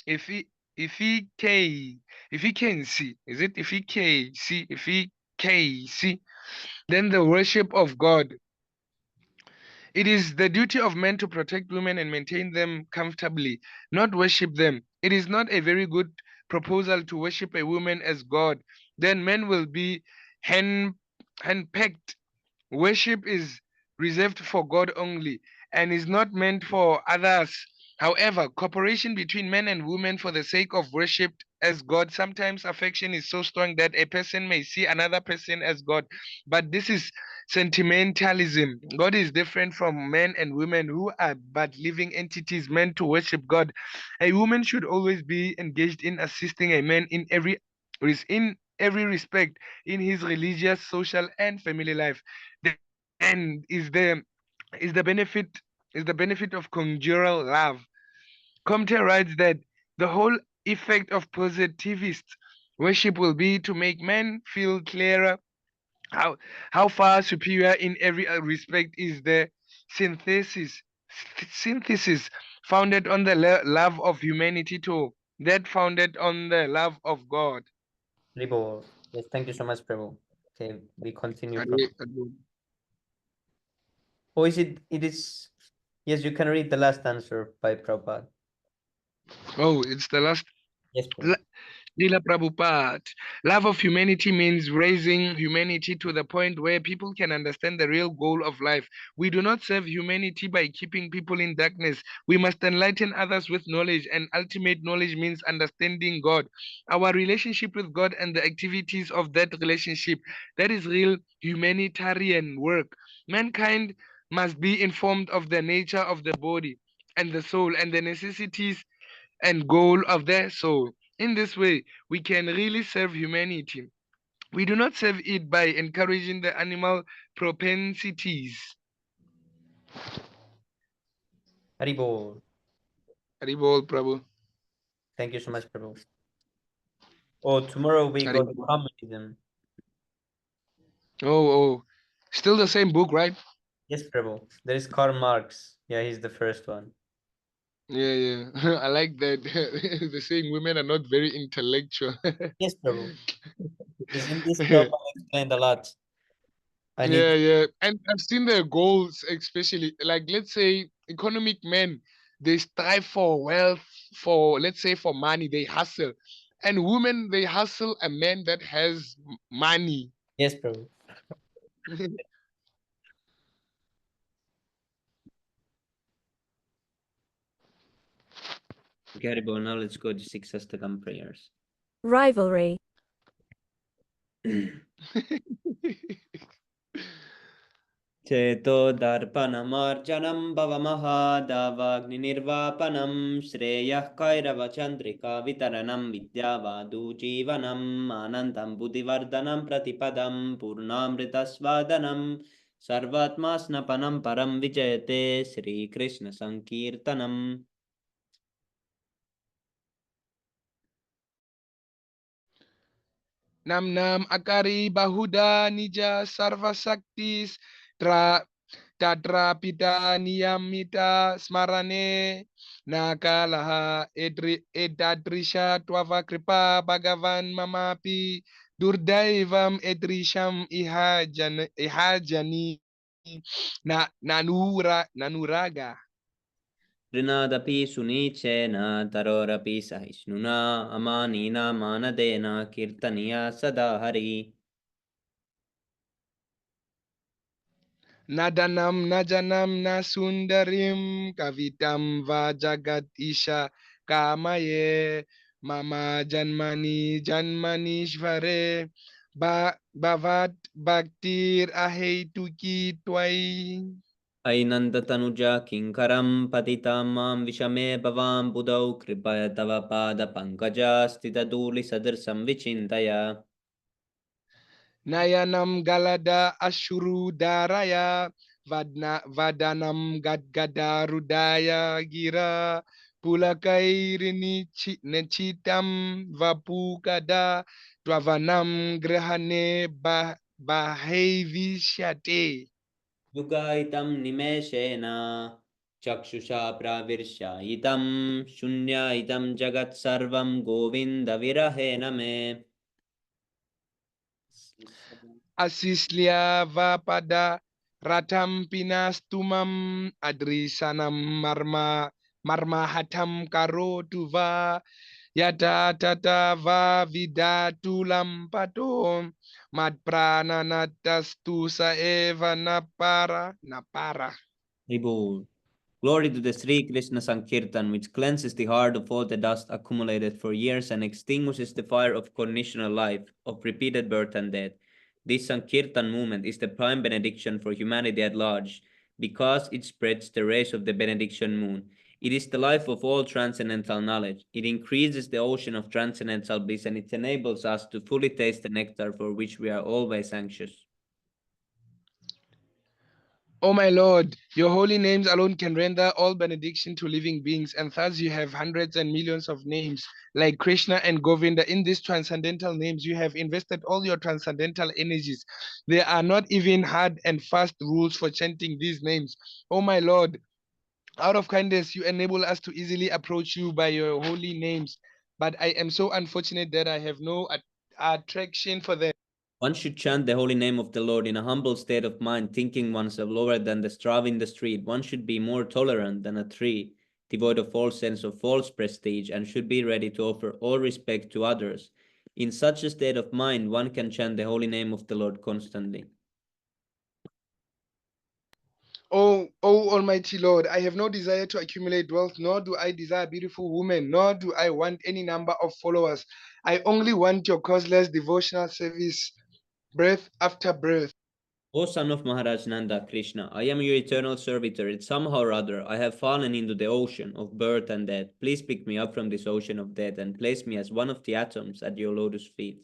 [SPEAKER 2] efficacy, efficiency. Is it efficacy? Efficacy. Then the worship of God. It is the duty of men to protect women and maintain them comfortably, not worship them. It is not a very good proposal to worship a woman as God. Then men will be hand handpicked. Worship is reserved for God only and is not meant for others. However, cooperation between men and women for the sake of worship as God, sometimes affection is so strong that a person may see another person as God. But this is sentimentalism. God is different from men and women who are but living entities meant to worship God. A woman should always be engaged in assisting a man in every respect in his religious, social, and family life. Then is the benefit is the benefit of conjugal love. Comte writes that the whole effect of positivist worship will be to make men feel clearer how how far superior in every respect is the synthesis synthesis founded on the love of humanity to that founded on the love of God.
[SPEAKER 1] Prabhu. Yes, thank you so much, Prabhu. Okay, we continue from.
[SPEAKER 2] Agree, agree.
[SPEAKER 1] Oh, is it? It is. Yes, you can read the last answer by Prabhupada.
[SPEAKER 2] Oh, it's the last.
[SPEAKER 1] Yes, Prabhu.
[SPEAKER 2] Lila Prabhupada. Love of humanity means raising humanity to the point where people can understand the real goal of life. We do not serve humanity by keeping people in darkness. We must enlighten others with knowledge, and ultimate knowledge means understanding God. Our relationship with God and the activities of that relationship, that is real humanitarian work. Mankind must be informed of the nature of the body and the soul and the necessities and goal of their soul. In this way, we can really serve humanity. We do not serve it by encouraging the animal propensities.
[SPEAKER 1] Haribol.
[SPEAKER 2] Haribol, Prabhu.
[SPEAKER 1] Thank you so much, Prabhu. Oh, tomorrow we go to
[SPEAKER 2] Haribol.
[SPEAKER 1] communism.
[SPEAKER 2] Oh. Still the same book, right?
[SPEAKER 1] Yes, Prabhu. There is Karl Marx. Yeah, he's the first one.
[SPEAKER 2] Yeah. I like that. The saying women are not very intellectual.
[SPEAKER 1] Yes, Prabhu. Because in this talk, I explained a lot. I need.
[SPEAKER 2] Yeah. And I've seen their goals, especially like let's say economic men, they strive for wealth, for let's say for money, they hustle. And women, they hustle a man that has money.
[SPEAKER 1] Yes, Prabhu. Okay, Haribol. Now let's go to six Astakam prayers.
[SPEAKER 3] Rivalry.
[SPEAKER 1] चेतो दर्पणमार्जनं भवमहादावाग्निर्वापनं श्रेयः कैरवचन्द्रिका वितरणं विद्यावादुजीवनम् आनन्दं बुद्धिवर्धनं प्रतिपदं पूर्णामृतस्वादनं सर्वात्मा स्नपनं परं विजयते श्रीकृष्णसङ्कीर्तनम्.
[SPEAKER 2] Nam akari bahuda nija sarva saktis tra tatra pita niyamita smarane nakalaha edadrisha twava kripa bhagavan mamapi durdaivam edrisham ihajani nanuraga.
[SPEAKER 1] ऋणादपि सुनीचेन तरोरपि सहिष्णुना अमानिना मानदेन कीर्तनीया सदा Hari.
[SPEAKER 2] Nadanam najanam nasundarim kavitam vajagat isha kamaye mama janmani shvare bhavat bhaktir ahetuki twai.
[SPEAKER 1] ऐनन्दतनुजा किङ्करं पतितां मां विषमे भवां बुधौ कृपय तव पादपङ्कजा स्थितधूलिसदृशं विचिन्तय.
[SPEAKER 2] Nayanam galada ashuru daraya Vadanam Gadgada Rudaya Gira Pulakairi Nechitam Vapukada Dwavanam Grahane Bahavishate.
[SPEAKER 1] युगायितं निमेषेण चक्षुषा प्राविर्शायितं शून्यायितं जगत्सर्वं गोविन्दविरहेण मे
[SPEAKER 2] Asislia Vapada Ratam Pinastumam Adrisanam Marmahatam Karo Tuva Yata Tata Va Vidatulam Patom Mad Prananatas Tusa Eva Napara.
[SPEAKER 1] Ribur. Glory to the Sri Krishna Sankirtan, which cleanses the heart of all the dust accumulated for years and extinguishes the fire of conditional life, of repeated birth and death. This Sankirtan movement is the prime benediction for humanity at large, because it spreads the rays of the benediction moon. It is the life of all transcendental knowledge. It increases the ocean of transcendental bliss, and it enables us to fully taste the nectar for which we are always anxious.
[SPEAKER 2] O my Lord, your holy names alone can render all benediction to living beings, and thus you have hundreds and millions of names, like Krishna and Govinda. In these transcendental names, you have invested all your transcendental energies. There are not even hard and fast rules for chanting these names. O my Lord, out of kindness, you enable us to easily approach you by your holy names. But I am so unfortunate that I have no attraction for them.
[SPEAKER 1] One should chant the holy name of the Lord in a humble state of mind, thinking oneself lower than the straw in the street. One should be more tolerant than a tree, devoid of all sense of false prestige, and should be ready to offer all respect to others. In such a state of mind, one can chant the holy name of the Lord constantly.
[SPEAKER 2] O Almighty Lord, I have no desire to accumulate wealth, nor do I desire beautiful women, nor do I want any number of followers. I only want your causeless devotional service, breath after breath.
[SPEAKER 1] O son of Maharaj Nanda Krishna, I am your eternal servitor, yet somehow or other I have fallen into the ocean of birth and death. Please pick me up from this ocean of death and place me as one of the atoms at your lotus feet.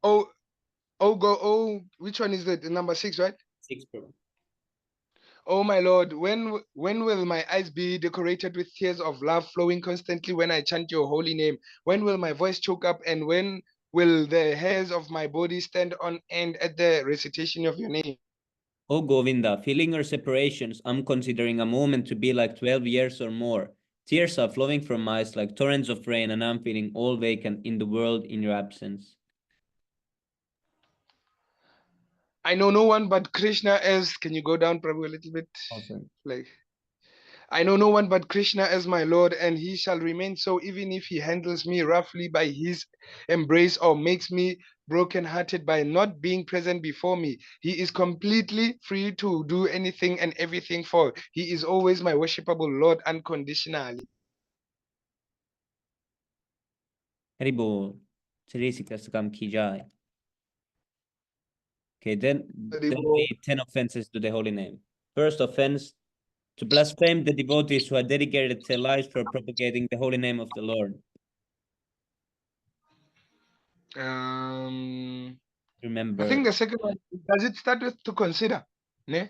[SPEAKER 2] Oh, which one is that? Number 6, right?
[SPEAKER 1] 6 Prabhu.
[SPEAKER 2] Oh my Lord, when will my eyes be decorated with tears of love flowing constantly when I chant your holy name? When will my voice choke up, and when will the hairs of my body stand on end at the recitation of your name?
[SPEAKER 1] O Govinda, feeling our separations, I'm considering a moment to be like 12 years or more. Tears are flowing from my eyes like torrents of rain, and I'm feeling all vacant in the world in your absence.
[SPEAKER 2] I know no one but Krishna as. Can you go down, Prabhu, a little bit?
[SPEAKER 1] Awesome.
[SPEAKER 2] Like, I know no one but Krishna as my Lord, and he shall remain so even if he handles me roughly by his embrace or makes me broken-hearted by not being present before me. He is completely free to do anything and everything, for he is always my worshipable Lord unconditionally.
[SPEAKER 1] Haribol. Shri Sikastakam ki jai. Okay, then the 10 offenses to the holy name. First offense, to blaspheme the devotees who had dedicated their lives for propagating the holy name of the Lord. Remember.
[SPEAKER 2] I think the second one, does it start with to consider? Ne?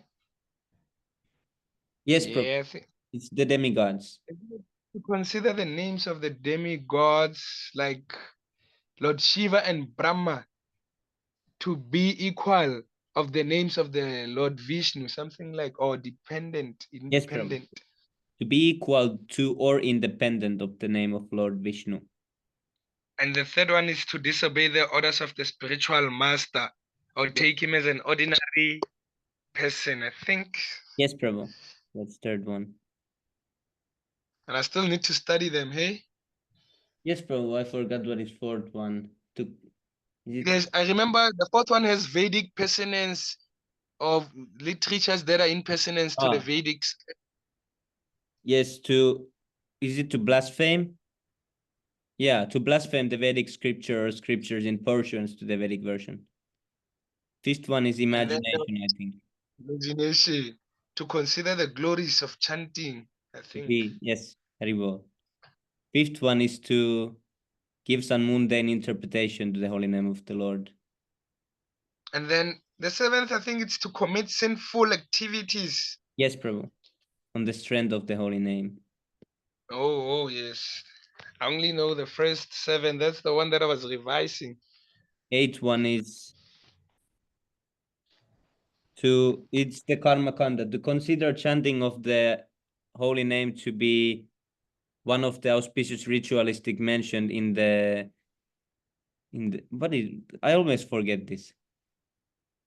[SPEAKER 1] Yes,
[SPEAKER 2] Yeah, I think
[SPEAKER 1] it's the demigods.
[SPEAKER 2] to consider the names of the demigods like Lord Shiva and Brahma to be equal of the names of the Lord Vishnu, something like, or dependent,
[SPEAKER 1] Yes, Prabhu.
[SPEAKER 2] independent.
[SPEAKER 1] To be equal to or independent of the name of Lord Vishnu.
[SPEAKER 2] And the third one is to disobey the orders of the spiritual master or take him as an ordinary person, I think.
[SPEAKER 1] Yes, Prabhu. That's third one.
[SPEAKER 2] And I still need to study them, hey?
[SPEAKER 1] Yes, Prabhu. I forgot what is fourth one.
[SPEAKER 2] Yes, I remember the fourth one has Vedic personance of literatures that are in personance to the Vedics.
[SPEAKER 1] Yes, is it to blaspheme? Yeah, to blaspheme the Vedic scripture or scriptures in portions to the Vedic version. Fifth one is imagination, I think.
[SPEAKER 2] Imagination. To consider the glories of chanting, I think.
[SPEAKER 1] Yes, very well. Fifth one is to give some mundane interpretation to the holy name of the Lord.
[SPEAKER 2] And then the 7th, I think it's to commit sinful activities.
[SPEAKER 1] Yes, Prabhu. On the strength of the holy name.
[SPEAKER 2] Oh, yes. I only know the first 7. That's the one that I was revising.
[SPEAKER 1] 8th one is it's the karma kanda, to consider chanting of the holy name to be one of the auspicious ritualistic mentioned in the I always forget this.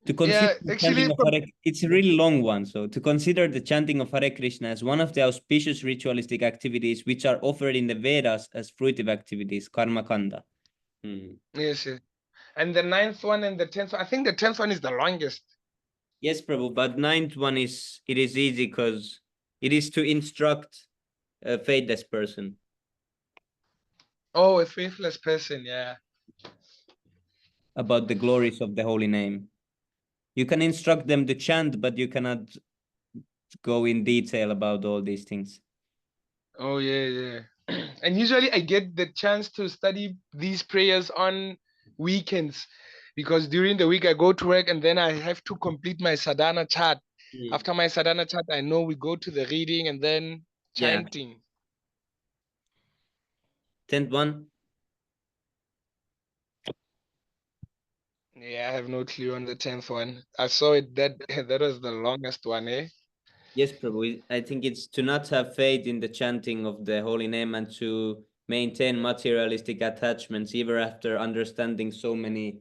[SPEAKER 1] To consider the chanting of Hare, it's a really long one. So to consider the chanting of Hare Krishna as one of the auspicious ritualistic activities which are offered in the Vedas as fruitive activities, karma kanda.
[SPEAKER 2] Yes, yes. And the 9th one and the 10th one, I think the 10th one is the longest.
[SPEAKER 1] Yes, Prabhu, but 9th one is easy because it is to instruct a faithless person.
[SPEAKER 2] Oh, a faithless person, yeah.
[SPEAKER 1] About the glories of the holy name. You can instruct them to chant, but you cannot go in detail about all these things.
[SPEAKER 2] Oh, yeah. And usually I get the chance to study these prayers on weekends, because during the week I go to work and then I have to complete my sadhana chart. After my sadhana chart, I know we go to the reading and then chanting.
[SPEAKER 1] 10th one?
[SPEAKER 2] Yeah, I have no clue on the 10th one. I saw it that was the longest one, eh?
[SPEAKER 1] Yes, Prabhu. I think it's to not have faith in the chanting of the holy name and to maintain materialistic attachments even after understanding so many.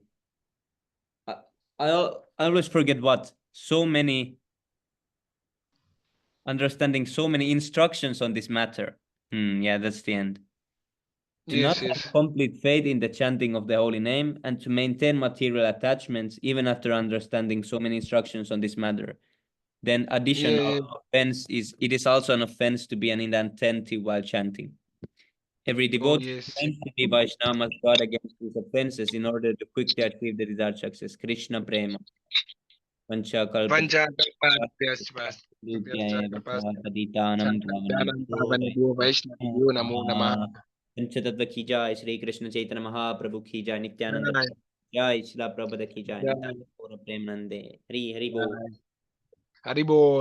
[SPEAKER 1] I always forget what. Understanding so many instructions on this matter. Yeah, that's the end. To not have complete faith in the chanting of the holy name and to maintain material attachments even after understanding so many instructions on this matter. Then additional offense is, it is also an offense to be an inattentive while chanting. Every devotee claims to be Vaishnava must guard against these offenses in order to quickly achieve the desired success. Krishna Prema. पंचतत्व की जाय श्री कृष्ण चैतन्य महाप्रभु की जाय नित्यानंद जय शिला प्रभुपाद की जाय नित्यानंद गौर प्रेमानंदे हरि हरि बोल
[SPEAKER 2] Haribo.